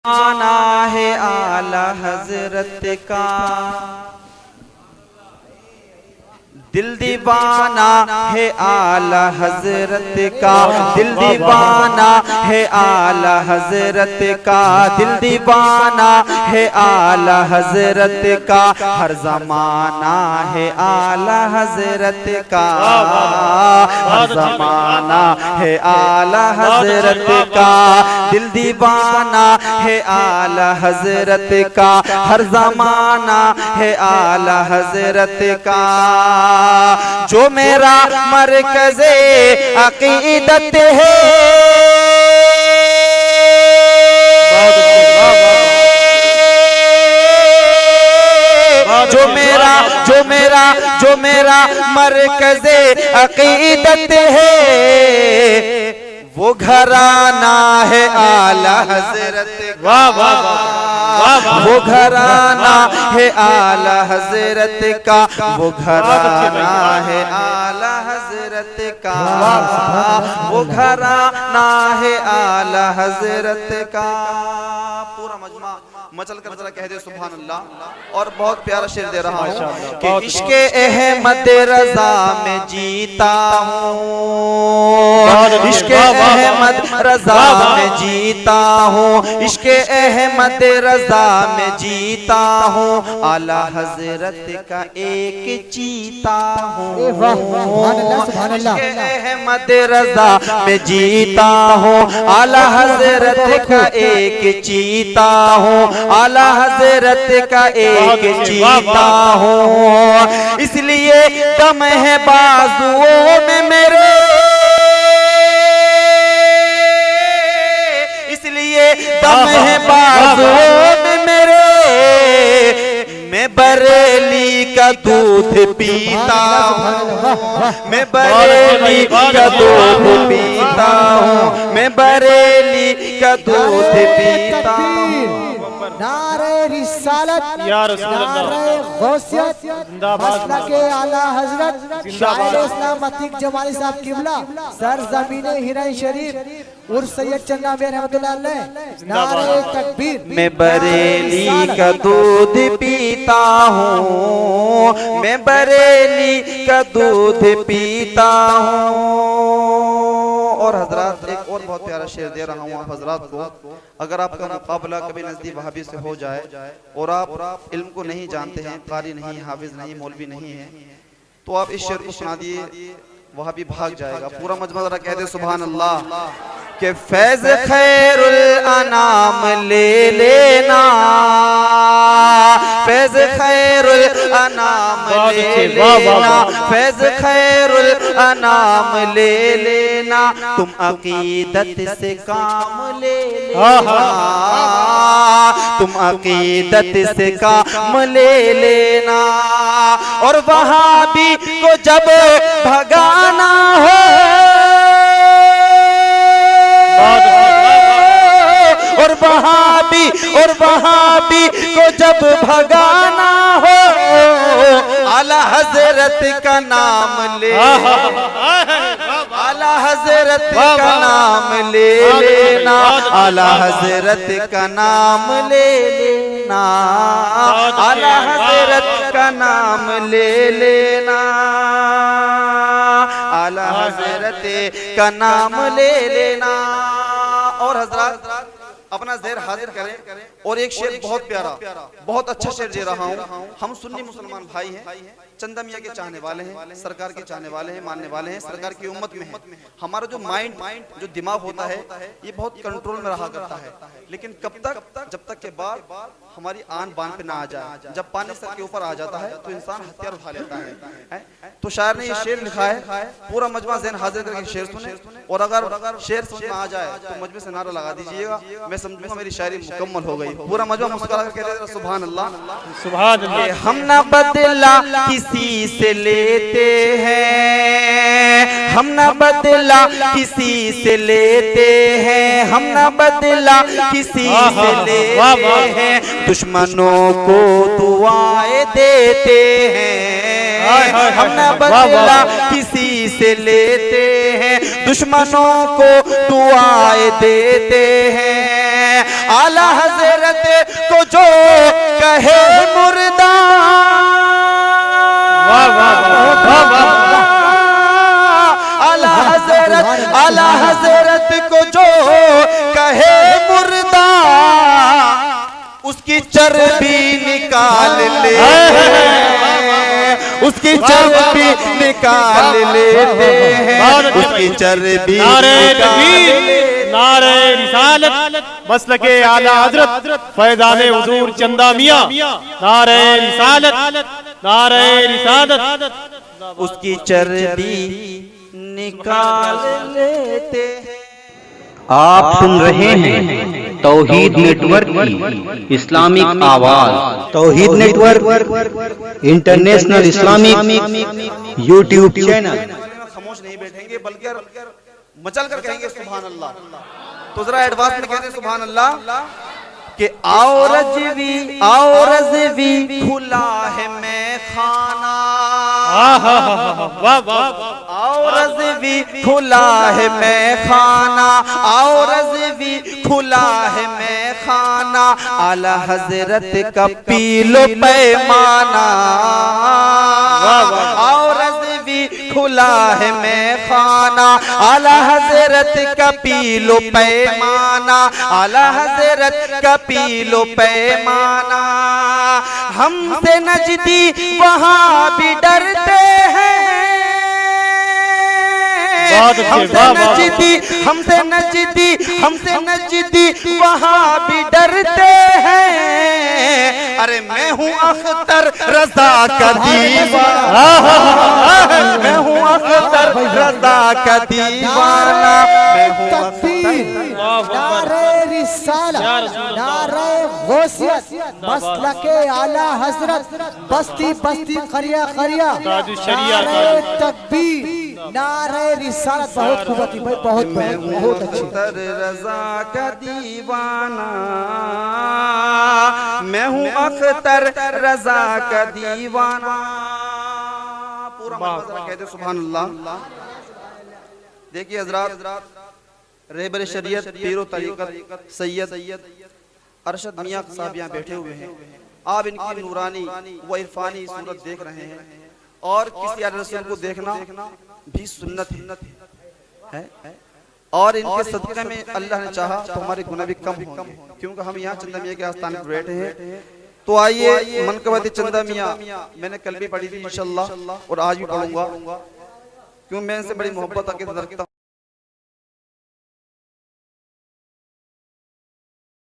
आना है आला हजरत का, दिल दीवाना है आला हजरत का, दिल दीवाना है आला हजरत का, दिल दीवाना है आला हजरत का, हर जमाना है आला हजरत का, हर जमाना है आला हजरत का, दिल दीवाना है आला हजरत का, हर जमाना है आला हजरत का। जो मेरा मरकज़े अक़ीदत है, जो मेरा मरकज़े अक़ीदत है, वो घराना है आला हजरत का, वो घराना है आला हजरत का, वो घराना है आला हजरत का, वो घराना है आला हजरत का। पूरा मजमा मचल कर जरा कह दे सुभान अल्लाह। और बहुत प्यारा शेर दे रहा हूँ कि इश्क़े अहमद रज़ा में जीता हूँ, इश्क़े अहमद रज़ा में जीता हूँ, इश्क़े अहमद रज़ा में जीता हूँ, आला हजरत का एक चीता हूँ, इश्क़े अहमद रज़ा में जीता हूँ, आला हजरत का एक चीता हूँ, आला हजरत का एक चीता हूँ, इसलिए दम है बाजुओं में मेरे, इसलिए दम है बाजुओं में मेरे, मैं बरेली का दूध पीता हूँ, मैं बरेली का दूध पीता हूँ, मैं बरेली का दूध पीता हूँ। नारे रिसालत, नारे गौसियत, मसलके आला हजरत शायर इस्लाम अतीक जमाली साहब किबला, सर ज़मीने हिरन शरीफ उर्स सैयद चन्ना मेर रहमतुल्लाह अलैह, नारे तकबीर। मैं बरेली का दूध पीता हूँ, मैं बरेली का दूध पीता हूँ। और हजरात एक और बहुत प्यारा शेर दे रहा हूँ आप हजरात को, अगर आपका मुकाबला कभी नजदीक वहाबी से हो जाए और आप इल्म को नहीं जानते हैं, कारी नहीं, हाफिज नहीं, मौलवी नहीं है, तो आप इस शेर को सुना दिए, वहाबी भाग जाएगा। पूरा मजमा जरा कह दे सुभान अल्लाह के फैज खैरुल अनाम ले लेना, फैज खैरुल अनाम ले लेना, फैज खैरुल अनाम ले लेना, तुम अकीदत से काम ले लेना, तुम अकीदत से काम ले लेना। और वहाबी को जब भगाना हो, और वहाबी को जब भगाना हो, आला हजरत का नाम ले, आला हजरत का नाम ले लेना, आला हजरत का नाम ले लेना, आला हजरत का नाम ले लेना, आला हजरत का नाम ले लेना। और हजरत अपना ज़हर हाजिर करें। और एक शेर बहुत प्यारा, बहुत अच्छा शेर दे रहा हूँ। हम सुन्नी मुसलमान भाई हैं, चंदा मियाँ के चाहने वाले हैं, सरकार के चाहने वाले हैं, मानने वाले हैं, सरकार की उम्मत में है। हमारा जो माइंड, जो दिमाग होता है, ये बहुत कंट्रोल में रहा करता है, लेकिन कब तक? जब तक के बाद हमारी आन बान पे ना आ जाए। जब पानी सर के ऊपर आ जाता है तो इंसान हथियार उठा लेता है। तो शायर ने ये शेर लिखा है, पूरा मजमा ज़हन हाजिर करके शेर सुने, और अगर शेर समझ में आ जाए तो मजमे से नारा लगा दीजिएगा, मैं समझूंगा मेरी शायरी मुकम्मल हो गई। पूरा मजमा मुस्कुरा कर कह देगा सुभान अल्लाह, सुभान अल्लाह। हम ना बदला किसी से लेते हैं, हम ना बदला किसी से लेते हैं, हम ना बदला किसी से लेते हैं, दुश्मनों को दुआएं देते हैं, हम ना बदला किसी से लेते हैं, दुश्मनों को दुआएं देते हैं, आला हजरत को जो कहे मुर्दा, आला हजरत को जो कहे मुर्दा, उसकी चर्बी निकाल ले, उसकी चर्बी निकाल लेते हैं, उसकी चर्बी नारे रिसालत मसलके आला हजरत फैज़ाने हुजूर चंदा मियां, नारे रिसालत, नारे रिसालत, उसकी चर्बी निकाल लेते हैं। आप सुन रहे हैं तौहीद नेटवर्क की इस्लामिक आवाज। Tauheed network international Islamic YouTube channel. खामोश नहीं बैठेंगे बल्कि मचल कर कहेंगे सुभान अल्लाह। तो जरा एडवांस में कहते हैं सुभान अल्लाह कि आओ रज़वी खुला है मैं खाना, आओ रज़वी खुला है मैं खाना, आओ रज़वी खुला है मैं खाना, आला हजरत का पी लो पैमाना, आओ रज़वी खुला है मैं खाना, आला हजरत का पी लो पैमाना, आला हजरत का पी लो पैमाना। हमसे नजदी वहाँ भी डरते हैं, हमसे नजदी वहाँ भी डरते हैं। अरे मैं हूँ अख्तर रजा का दीवाना, मैं हूँ अख्तर रजा का दीवाना, मैं हूँ नारे रिसालत, नारे गौसियत, मसलके आला हजरत, बस्ती बस्ती करिया करिया, नारे तकबीर, नारे रिसालत। बहुत खूबती भाई, बहुत बहुत अच्छी। रजा का दीवाना, मैं हूँ अख्तर रजा का दीवाना। पूरा कहते सुभान अल्लाह। देखिए हजरात, रहबर शरीयत पीरो तरीक़त सैयद अरशद मियां साहब यहाँ बैठे हुए हैं। आप इनकी नूरानी व इरफानी सूरत देख रहे हैं, और किसी रसूल को देखना भी सुन्नत है। और इनके सदक़े में अल्लाह ने चाहा तो हमारे गुनाह भी कम होंगे, क्योंकि हम यहाँ चंदा मियां के आस्थाने पर बैठे हैं। तो आइए मनक़बत चंदा मियां मैंने कल भी पढ़ी थी इंशाअल्लाह, और आज भी पढ़ूंगा, क्यों मैं इनसे बड़ी मोहब्बत रखता